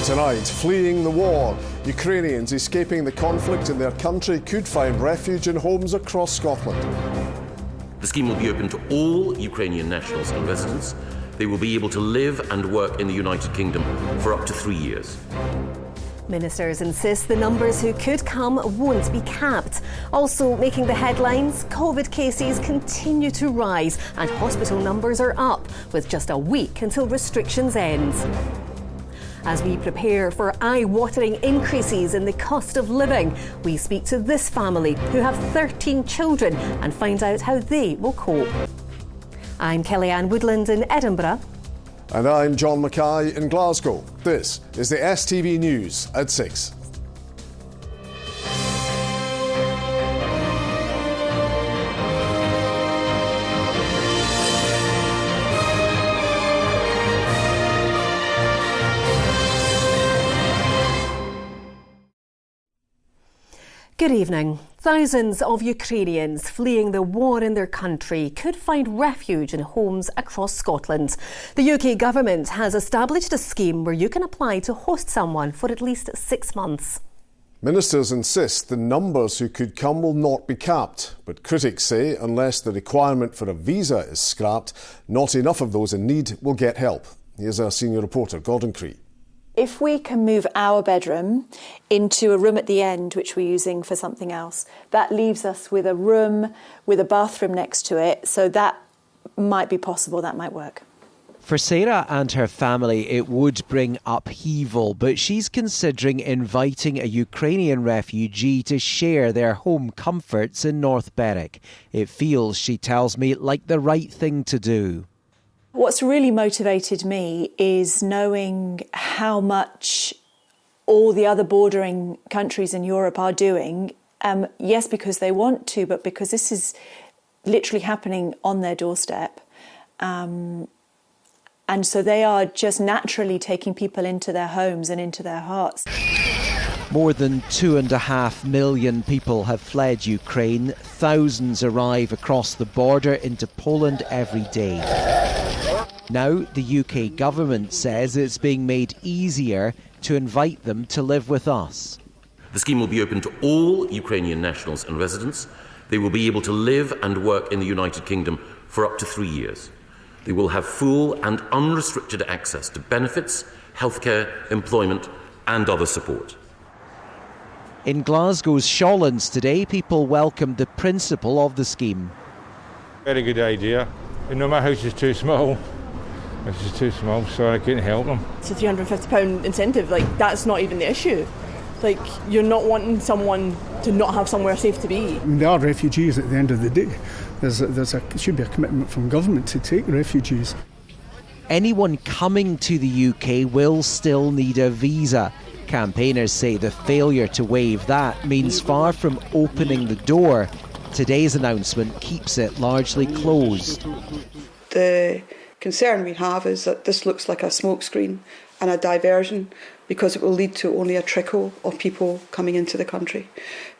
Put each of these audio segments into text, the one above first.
Tonight, fleeing the war, Ukrainians escaping the conflict in their country could find refuge in homes across Scotland. The scheme will be open to all Ukrainian nationals and residents. They will be able to live and work in the United Kingdom for up to 3 years. Ministers insist the numbers who could come won't be capped. Also making the headlines, COVID cases continue to rise and hospital numbers are up, with just a week until restrictions end. As we prepare for eye-watering increases in the cost of living, we speak to this family who have 13 children and find out how they will cope. I'm Kellyanne Woodland in Edinburgh. And I'm John Mackay in Glasgow. This is the STV News at 6. Good evening. Thousands of Ukrainians fleeing the war in their country could find refuge in homes across Scotland. The UK government has established a scheme where you can apply to host someone for at least 6 months. Ministers insist the numbers who could come will not be capped, but critics say unless the requirement for a visa is scrapped, not enough of those in need will get help. Here's our senior reporter, Gordon Cree. If we can move our bedroom into a room at the end, which we're using for something else, that leaves us with a room with a bathroom next to it. So that might be possible, that might work. For Sarah and her family, it would bring upheaval, but she's considering inviting a Ukrainian refugee to share their home comforts in North Berwick. It feels, she tells me, like the right thing to do. What's really motivated me is knowing how much all the other bordering countries in Europe are doing. Yes, because they want to, but because this is literally happening on their doorstep. And so they are just naturally taking people into their homes and into their hearts. More than 2.5 million people have fled Ukraine. Thousands arrive across the border into Poland every day. Now, the UK government says it's being made easier to invite them to live with us. The scheme will be open to all Ukrainian nationals and residents. They will be able to live and work in the United Kingdom for up to 3 years. They will have full and unrestricted access to benefits, healthcare, employment and other support. In Glasgow's Shawlands today, people welcomed the principle of the scheme. Very good idea. You know, my house is too small. This is too small, so I couldn't help them. It's a £350 incentive. That's not even the issue. You're not wanting someone to not have somewhere safe to be. They are refugees at the end of the day. There should be a commitment from government to take refugees. Anyone coming to the UK will still need a visa. Campaigners say the failure to waive that means far from opening the door. Today's announcement keeps it largely closed. The concern we have is that this looks like a smokescreen and a diversion because it will lead to only a trickle of people coming into the country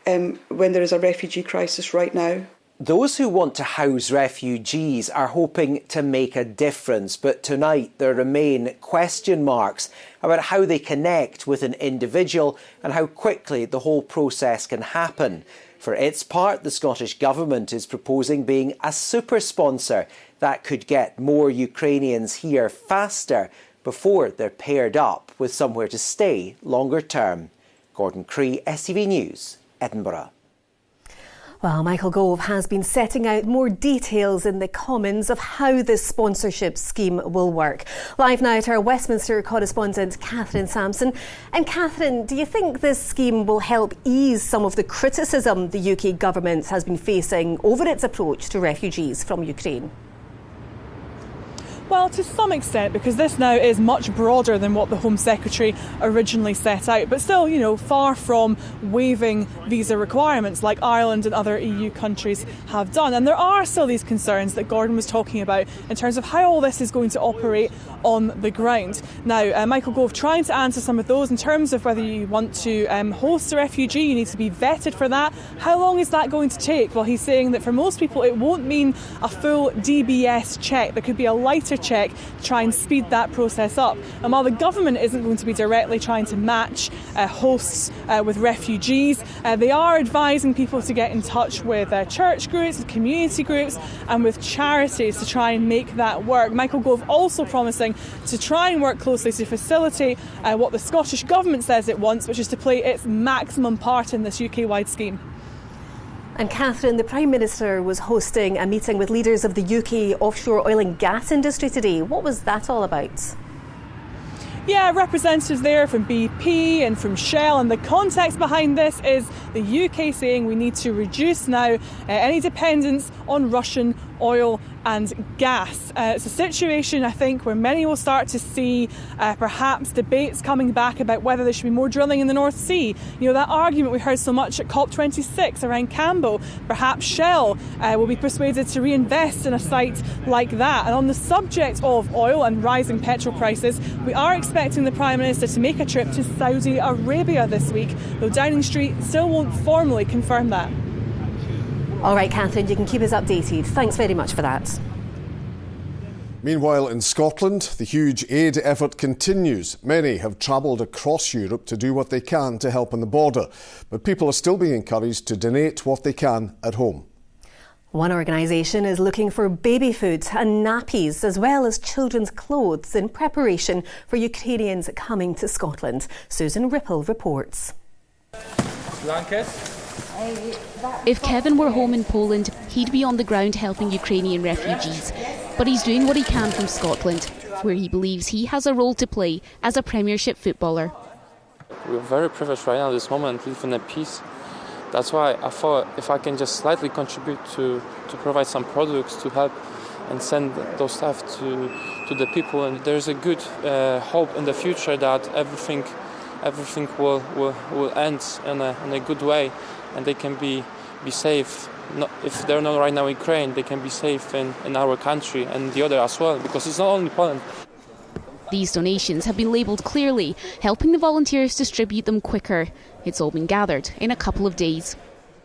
when there is a refugee crisis right now. Those who want to house refugees are hoping to make a difference, but tonight there remain question marks about how they connect with an individual and how quickly the whole process can happen. For its part, the Scottish Government is proposing being a super sponsor that could get more Ukrainians here faster before they're paired up with somewhere to stay longer term. Gordon Cree, STV News, Edinburgh. Well, Michael Gove has been setting out more details in the Commons of how this sponsorship scheme will work. Live now to our Westminster correspondent, Catherine Sampson. And Catherine, do you think this scheme will help ease some of the criticism the UK government has been facing over its approach to refugees from Ukraine? Well, to some extent, because this now is much broader than what the Home Secretary originally set out, but still, far from waiving visa requirements like Ireland and other EU countries have done. And there are still these concerns that Gordon was talking about in terms of how all this is going to operate on the ground. Now, Michael Gove trying to answer some of those in terms of whether you want to host a refugee, you need to be vetted for that. How long is that going to take? Well, he's saying that for most people it won't mean a full DBS check. There could be a lighter check to try and speed that process up. And while the government isn't going to be directly trying to match hosts with refugees, they are advising people to get in touch with church groups, with community groups and with charities to try and make that work. Michael Gove also promising to try and work closely to facilitate what the Scottish Government says it wants, which is to play its maximum part in this UK-wide scheme. And Catherine, the Prime Minister was hosting a meeting with leaders of the UK offshore oil and gas industry today. What was that all about? Yeah, representatives there from BP and from Shell, and the context behind this is the UK saying we need to reduce now any dependence on Russian oil and gas. It's a situation, I think, where many will start to see perhaps debates coming back about whether there should be more drilling in the North Sea. You know, that argument we heard so much at COP26 around Campbell. Perhaps Shell will be persuaded to reinvest in a site like that. And on the subject of oil and rising petrol prices, we are expecting the Prime Minister to make a trip to Saudi Arabia this week, though Downing Street still won't formally confirm that. All right, Catherine, you can keep us updated. Thanks very much for that. Meanwhile, in Scotland, the huge aid effort continues. Many have travelled across Europe to do what they can to help on the border, but people are still being encouraged to donate what they can at home. One organisation is looking for baby food and nappies, as well as children's clothes, in preparation for Ukrainians coming to Scotland. Susan Ripple reports. If Kevin were home in Poland, he'd be on the ground helping Ukrainian refugees. But he's doing what he can from Scotland, where he believes he has a role to play as a Premiership footballer. We're very privileged right now at this moment, living in peace. That's why I thought if I can just slightly contribute to provide some products to help and send those stuff to the people. And there's a good hope in the future that everything will end in a good way, and they can be safe. If they're not right now in Ukraine, they can be safe in our country and the other as well, because it's not only Poland. These donations have been labelled clearly, helping the volunteers distribute them quicker. It's all been gathered in a couple of days.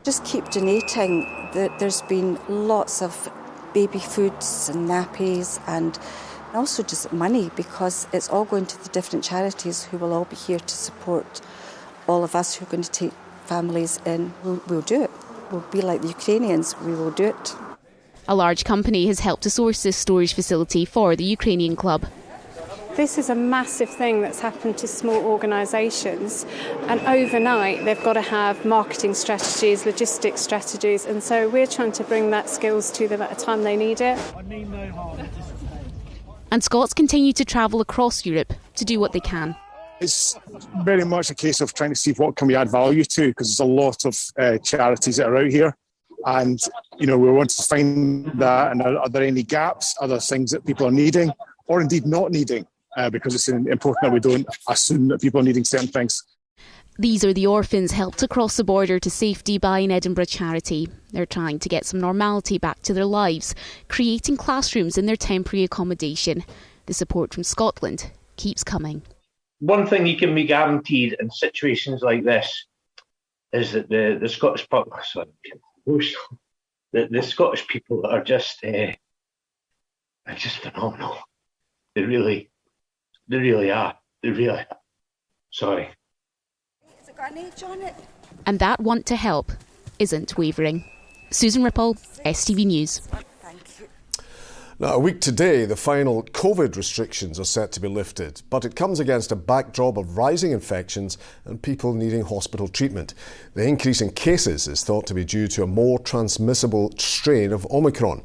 Just keep donating. There's been lots of baby foods and nappies and also just money, because it's all going to the different charities who will all be here to support all of us who are going to take families in. We'll do it. We'll be like the Ukrainians. We will do it. A large company has helped to source this storage facility for the Ukrainian club. This is a massive thing that's happened to small organisations, and overnight they've got to have marketing strategies, logistics strategies, and so we're trying to bring that skills to them at a time they need it. And Scots continue to travel across Europe to do what they can. It's very much a case of trying to see what can we add value to, because there's a lot of charities that are out here, and we want to find that. And are there any gaps? Are there things that people are needing, or indeed not needing? Because it's important that we don't assume that people are needing certain things. These are the orphans helped across the border to safety by an Edinburgh charity. They're trying to get some normality back to their lives, creating classrooms in their temporary accommodation. The support from Scotland keeps coming. One thing you can be guaranteed in situations like this is that the Scottish population, the Scottish people are just phenomenal. They really are. They really are. Sorry. Has it got an age on it? And that want to help isn't wavering. Susan Ripple, STV News. Now, a week today, the final COVID restrictions are set to be lifted, but it comes against a backdrop of rising infections and people needing hospital treatment. The increase in cases is thought to be due to a more transmissible strain of Omicron.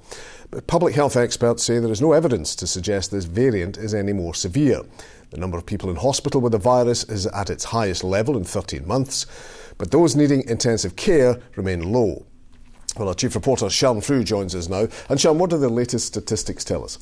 But public health experts say there is no evidence to suggest this variant is any more severe. The number of people in hospital with the virus is at its highest level in 13 months, but those needing intensive care remain low. Well, our chief reporter, Sian Frew, joins us now. And Sian, what do the latest statistics tell us?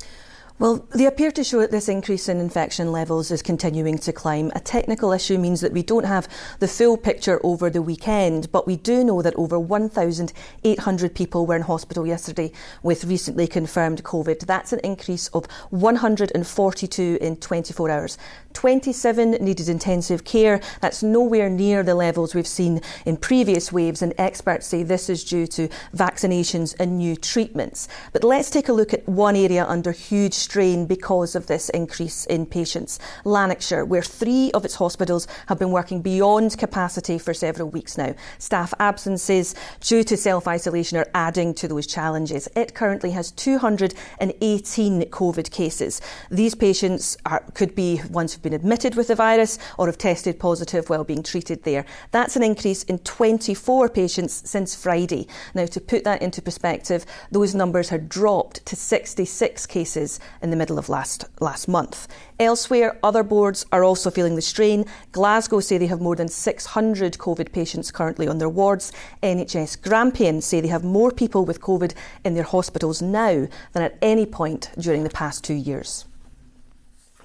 Well, they appear to show that this increase in infection levels is continuing to climb. A technical issue means that we don't have the full picture over the weekend, but we do know that over 1,800 people were in hospital yesterday with recently confirmed COVID. That's an increase of 142 in 24 hours. 27 needed intensive care. That's nowhere near the levels we've seen in previous waves, and experts say this is due to vaccinations and new treatments. But let's take a look at one area under huge strain because of this increase in patients. Lanarkshire, where 3 of its hospitals have been working beyond capacity for several weeks now. Staff absences due to self-isolation are adding to those challenges. It currently has 218 COVID cases. These patients could be ones who've been admitted with the virus or have tested positive while being treated there. That's an increase in 24 patients since Friday. Now, to put that into perspective, those numbers had dropped to 66 cases in the middle of last month. Elsewhere, other boards are also feeling the strain. Glasgow say they have more than 600 COVID patients currently on their wards. NHS Grampian say they have more people with COVID in their hospitals now than at any point during the past 2 years.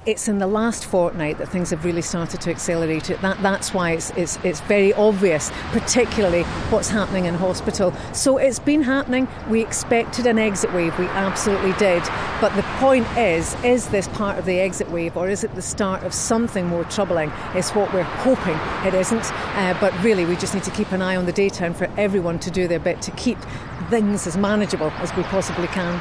It's in the last fortnight that things have really started to accelerate. That's why it's very obvious, particularly what's happening in hospital. So it's been happening. We expected an exit wave. We absolutely did. But the point is this part of the exit wave, or is it the start of something more troubling? It's what we're hoping it isn't. But really, we just need to keep an eye on the data and for everyone to do their bit to keep things as manageable as we possibly can.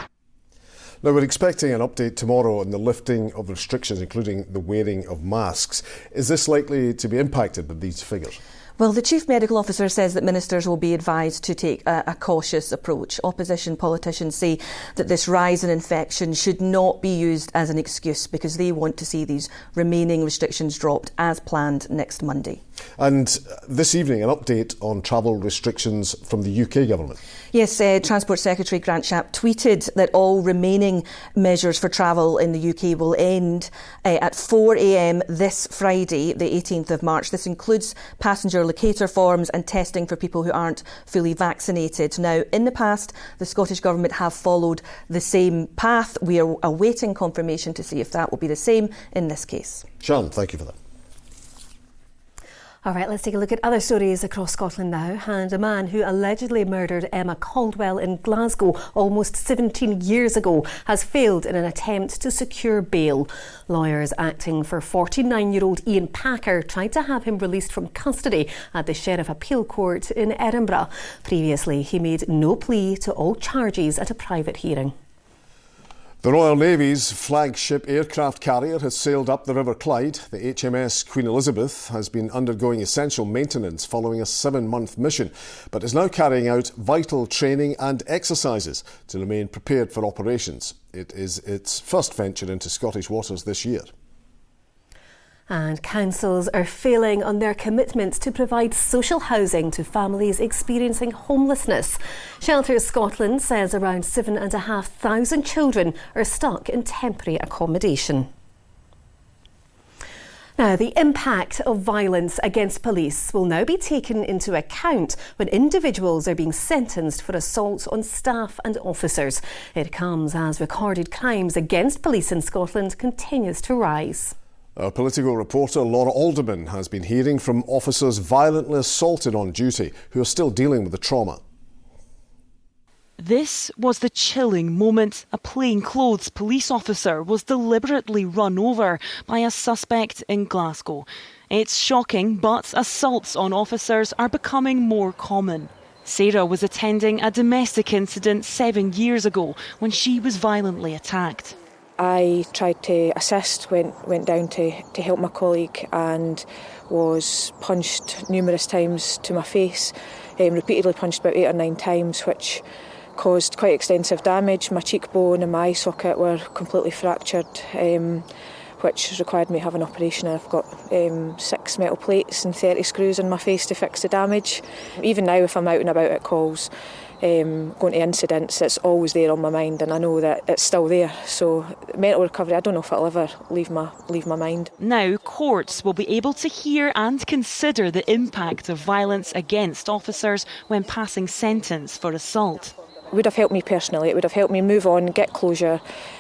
Now, we're expecting an update tomorrow on the lifting of restrictions, including the wearing of masks. Is this likely to be impacted by these figures? Well, the Chief Medical Officer says that ministers will be advised to take a cautious approach. Opposition politicians say that this rise in infection should not be used as an excuse because they want to see these remaining restrictions dropped as planned next Monday. And this evening, an update on travel restrictions from the UK government. Yes, Transport Secretary Grant Shapps tweeted that all remaining measures for travel in the UK will end at 4 a.m. this Friday, the 18th of March. This includes passenger locator forms and testing for people who aren't fully vaccinated. Now, in the past, the Scottish Government have followed the same path. We are awaiting confirmation to see if that will be the same in this case. Sian, thank you for that. All right, let's take a look at other stories across Scotland now. And a man who allegedly murdered Emma Caldwell in Glasgow almost 17 years ago has failed in an attempt to secure bail. Lawyers acting for 49-year-old Ian Packer tried to have him released from custody at the Sheriff Appeal Court in Edinburgh. Previously, he made no plea to all charges at a private hearing. The Royal Navy's flagship aircraft carrier has sailed up the River Clyde. The HMS Queen Elizabeth has been undergoing essential maintenance following a 7-month mission, but is now carrying out vital training and exercises to remain prepared for operations. It is its first venture into Scottish waters this year. And councils are failing on their commitments to provide social housing to families experiencing homelessness. Shelters Scotland says around 7,500 children are stuck in temporary accommodation. Now, the impact of violence against police will now be taken into account when individuals are being sentenced for assault on staff and officers. It comes as recorded crimes against police in Scotland continues to rise. Our political reporter Laura Alderman has been hearing from officers violently assaulted on duty who are still dealing with the trauma. This was the chilling moment a plainclothes police officer was deliberately run over by a suspect in Glasgow. It's shocking, but assaults on officers are becoming more common. Sarah was attending a domestic incident 7 years ago when she was violently attacked. I tried to assist, went down to help my colleague and was punched numerous times to my face, repeatedly punched about 8 or 9 times, which caused quite extensive damage. My cheekbone and my eye socket were completely fractured, which required me to have an operation. I've got 6 metal plates and 30 screws in my face to fix the damage. Even now, if I'm out and about at calls, going to incidents, it's always there on my mind, and I know that it's still there. So mental recovery, I don't know if it'll ever leave my mind. Now courts will be able to hear and consider the impact of violence against officers when passing sentence for assault. It would have helped me personally, it would have helped me move on, get closure,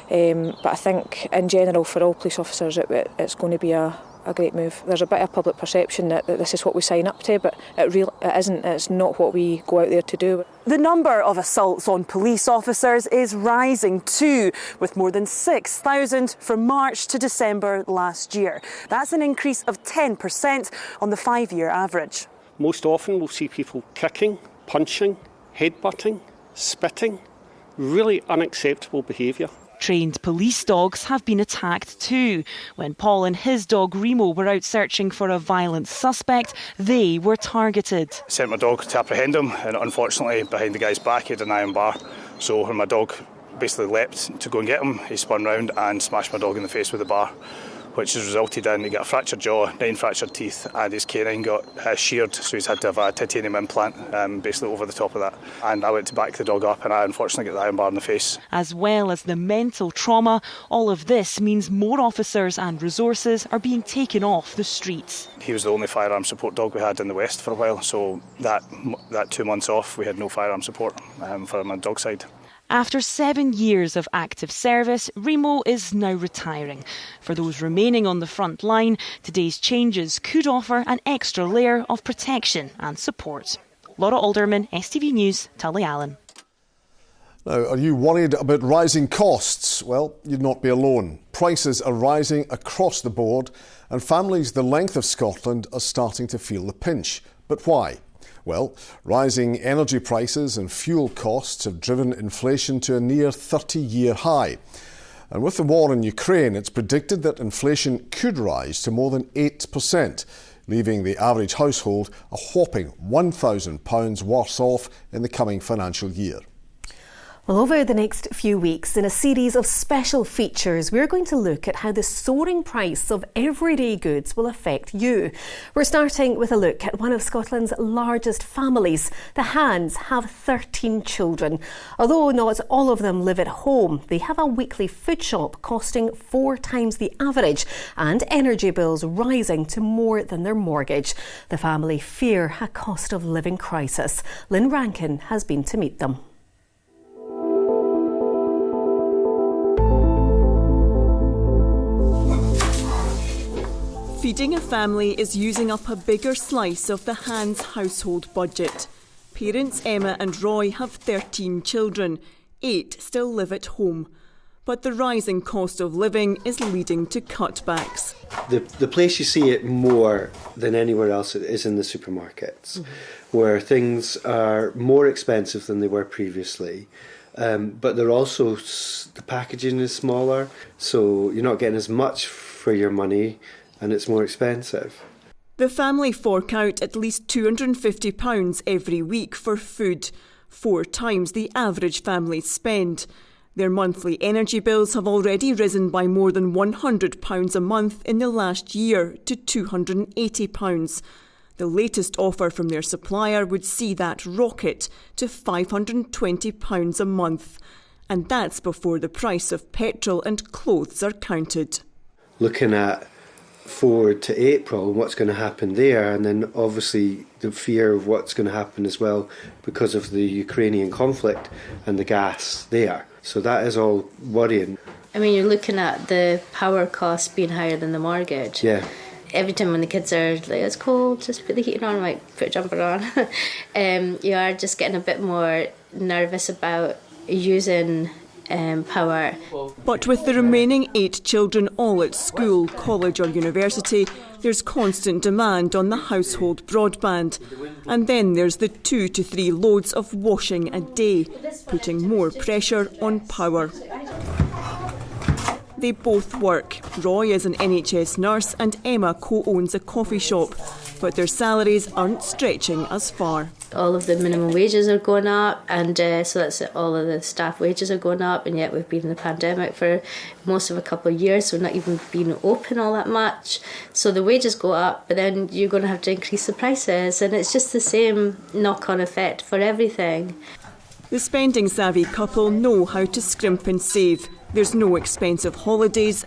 but I think in general for all police officers it's going to be a great move. There's a bit of public perception that this is what we sign up to, but it isn't. It's not what we go out there to do. The number of assaults on police officers is rising too, with more than 6,000 from March to December last year. That's an increase of 10% on the 5-year average. Most often we'll see people kicking, punching, headbutting, spitting. Really unacceptable behaviour. Trained police dogs have been attacked too. When Paul and his dog Remo were out searching for a violent suspect, they were targeted. I sent my dog to apprehend him, and unfortunately behind the guy's back he had an iron bar. So when my dog basically leapt to go and get him, he spun round and smashed my dog in the face with the bar, which has resulted in he got a fractured jaw, 9 fractured teeth, and his canine got sheared, so he's had to have a titanium implant basically over the top of that. And I went to back the dog up and I unfortunately got the iron bar in the face. As well as the mental trauma, all of this means more officers and resources are being taken off the streets. He was the only firearm support dog we had in the West for a while, so that 2 months off we had no firearm support for my dog side. After 7 years of active service, Remo is now retiring. For those remaining on the front line, today's changes could offer an extra layer of protection and support. Laura Alderman, STV News, Tullyallen. Now, are you worried about rising costs? Well, you'd not be alone. Prices are rising across the board, and families the length of Scotland are starting to feel the pinch. But why? Well, rising energy prices and fuel costs have driven inflation to a near 30-year high. And with the war in Ukraine, it's predicted that inflation could rise to more than 8%, leaving the average household a whopping £1,000 worse off in the coming financial year. Well, over the next few weeks, in a series of special features, we're going to look at how the soaring price of everyday goods will affect you. We're starting with a look at one of Scotland's largest families. The Hands have 13 children. Although not all of them live at home, they have a weekly food shop costing 4 times the average and energy bills rising to more than their mortgage. The family fear a cost of living crisis. Lynn Rankin has been to meet them. Feeding a family is using up a bigger slice of the Hands household budget. Parents Emma and Roy have 13 children. 8 still live at home. But the rising cost of living is leading to cutbacks. The place you see it more than anywhere else is in the supermarkets, where things are more expensive than they were previously. But they're also, the packaging is smaller, so you're not getting as much for your money, and it's more expensive. The family fork out at least £250 every week for food, 4 times the average family spend. Their monthly energy bills have already risen by more than £100 a month in the last year to £280. The latest offer from their supplier would see that rocket to £520 a month. And that's before the price of petrol and clothes are counted. Looking at forward to April and what's going to happen there, and then obviously the fear of what's going to happen as well because of the Ukrainian conflict and the gas there. So that is all worrying. I mean, you're looking at the power costs being higher than the mortgage. Yeah. Every time when the kids are like, it's cold, just put the heating on, like, put a jumper on. You are just getting a bit more nervous about using power. But with the remaining 8 children all at school, college or university, there's constant demand on the household broadband. And then there's the 2 to 3 loads of washing a day, putting more pressure on power. They both work. Roy is an NHS nurse and Emma co-owns a coffee shop. But their salaries aren't stretching as far. All of the minimum wages are going up, and so that's it, all of the staff wages are going up, and yet we've been in the pandemic for most of a couple of years, so not even been open all that much. So the wages go up, but then you're going to have to increase the prices, and it's just the same knock-on effect for everything. The spending-savvy couple know how to scrimp and save. There's no expensive holidays,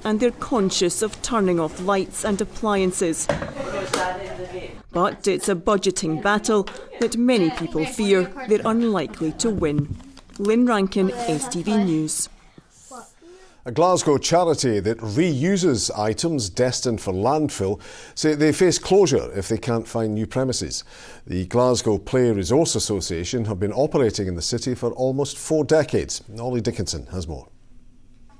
and they're conscious of turning off lights and appliances. But it's a budgeting battle that many people fear they're unlikely to win. Lynn Rankin, STV News. A Glasgow charity that reuses items destined for landfill say they face closure if they can't find new premises. The Glasgow Play Resource Association have been operating in the city for almost 4 decades. Ollie Dickinson has more.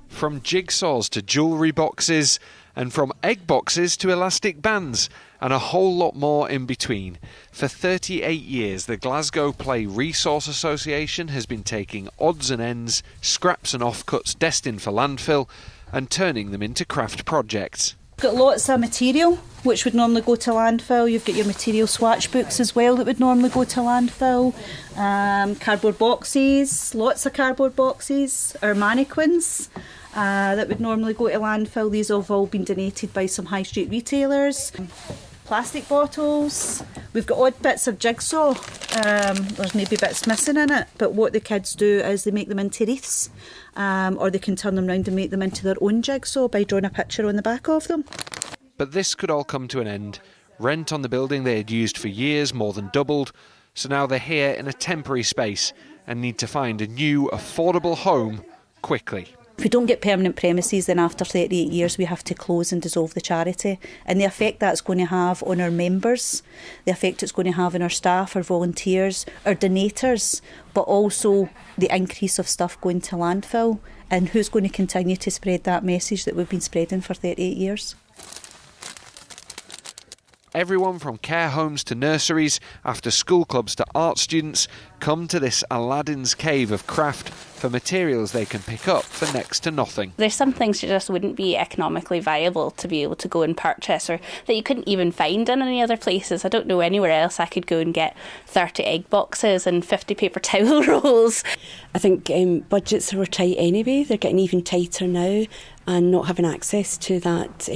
From jigsaws to jewellery boxes And from egg boxes to elastic bands, and a whole lot more in between. For 38 years, the Glasgow Play Resource Association has been taking odds and ends, scraps and offcuts destined for landfill, and turning them into craft projects. Got lots of material which would normally go to landfill. You've got your material swatch books as well that would normally go to landfill. Cardboard boxes, lots of cardboard boxes. Our mannequins that would normally go to landfill. These have all been donated by some high street retailers. Plastic bottles. We've got odd bits of jigsaw. There's maybe bits missing in it, but what the kids do is they make them into wreaths, or they can turn them round and make them into their own jigsaw by drawing a picture on the back of them. But this could all come to an end. Rent on the building they had used for years more than doubled, so now they're here in a temporary space and need to find a new, affordable home quickly. If we don't get permanent premises, then after 38 years we have to close and dissolve the charity. And the effect that's going to have on our members, the effect it's going to have on our staff, our volunteers, our donators, but also the increase of stuff going to landfill. And who's going to continue to spread that message that we've been spreading for 38 years? Everyone from care homes to nurseries, after school clubs to art students, come to this Aladdin's cave of craft for materials they can pick up for next to nothing. There's some things that just wouldn't be economically viable to be able to go and purchase, or that you couldn't even find in any other places. I don't know anywhere else I could go and get 30 egg boxes and 50 paper towel rolls. I think budgets were tight anyway. They're getting even tighter now, and not having access to that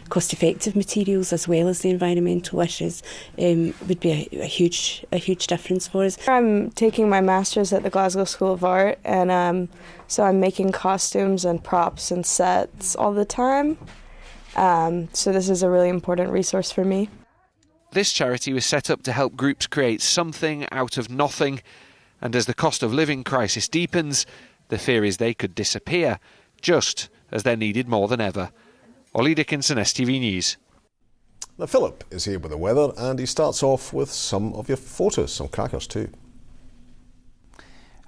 cost-effective materials as well as the environmental issues would be a huge difference for us. I'm taking my master's at the Glasgow School of Art, and so I'm making costumes and props and sets all the time. So this is a really important resource for me. This charity was set up to help groups create something out of nothing, and as the cost of living crisis deepens, the fear is they could disappear, just as they're needed more than ever. Ollie Dickinson, STV News. Now, Philip is here with the weather, and he starts off with some of your photos, some crackers too.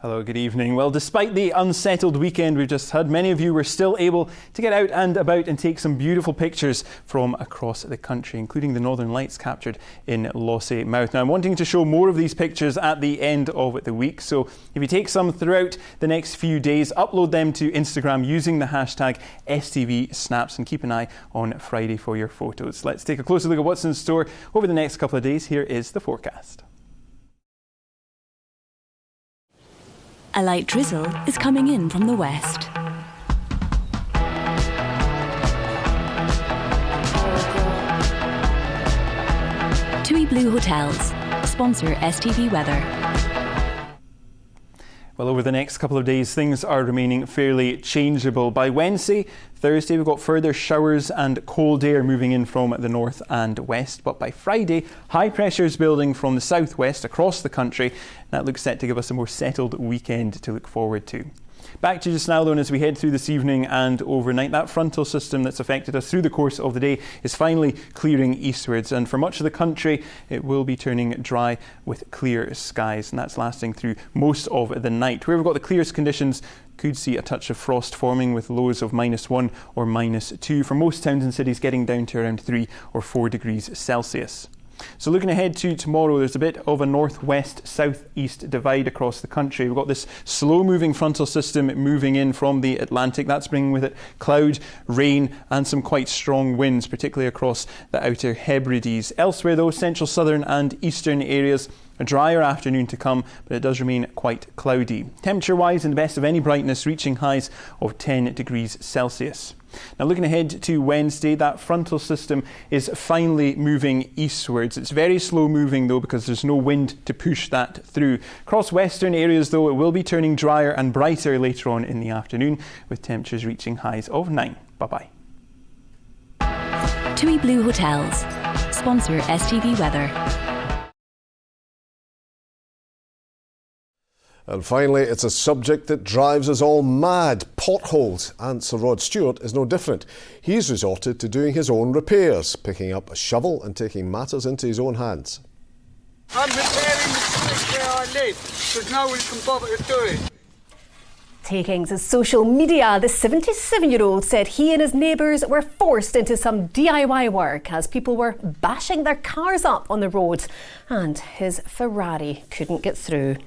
Hello, good evening. Well, despite the unsettled weekend we've just had, many of you were still able to get out and about and take some beautiful pictures from across the country, including the Northern Lights captured in Lossiemouth. Now, I'm wanting to show more of these pictures at the end of the week, so if you take some throughout the next few days, upload them to Instagram using the hashtag STV Snaps, and keep an eye on Friday for your photos. Let's take a closer look at what's in store over the next couple of days. Here is the forecast. A light drizzle is coming in from the west. TUI Blue Hotels sponsor STV Weather. Well, over the next couple of days, things are remaining fairly changeable. By Wednesday, Thursday, we've got further showers and cold air moving in from the north and west. But by Friday, high pressure is building from the southwest across the country. That looks set to give us a more settled weekend to look forward to. Back to just now, though, and as we head through this evening and overnight, that frontal system that's affected us through the course of the day is finally clearing eastwards, and for much of the country it will be turning dry with clear skies, and that's lasting through most of the night. Where we've got the clearest conditions could see a touch of frost forming with lows of -1 or -2 for most towns and cities, getting down to around 3 or 4 degrees Celsius. So looking ahead to tomorrow, there's a bit of a northwest-southeast divide across the country. We've got this slow-moving frontal system moving in from the Atlantic. That's bringing with it cloud, rain and some quite strong winds, particularly across the Outer Hebrides. Elsewhere though, central, southern and eastern areas, a drier afternoon to come, but it does remain quite cloudy. Temperature-wise, in the best of any brightness, reaching highs of 10 degrees Celsius. Now looking ahead to Wednesday, that frontal system is finally moving eastwards. It's very slow moving though, because there's no wind to push that through. Across western areas though, it will be turning drier and brighter later on in the afternoon, with temperatures reaching highs of 9. Bye-bye. TUI Blue Hotels sponsor STV Weather. And finally, it's a subject that drives us all mad: potholes. And Sir Rod Stewart is no different. He's resorted to doing his own repairs, picking up a shovel and taking matters into his own hands. I'm repairing the street where I live, because no one can bother to do it. takings as social media. The 77-year-old said he and his neighbours were forced into some DIY work as people were bashing their cars up on the road and his Ferrari couldn't get through.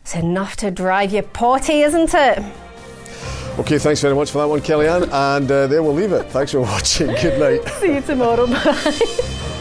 It's enough to drive you potty, isn't it? OK, thanks very much for that one, Kellyanne. And there we'll leave it. Thanks for watching. Good night. See you tomorrow. Bye.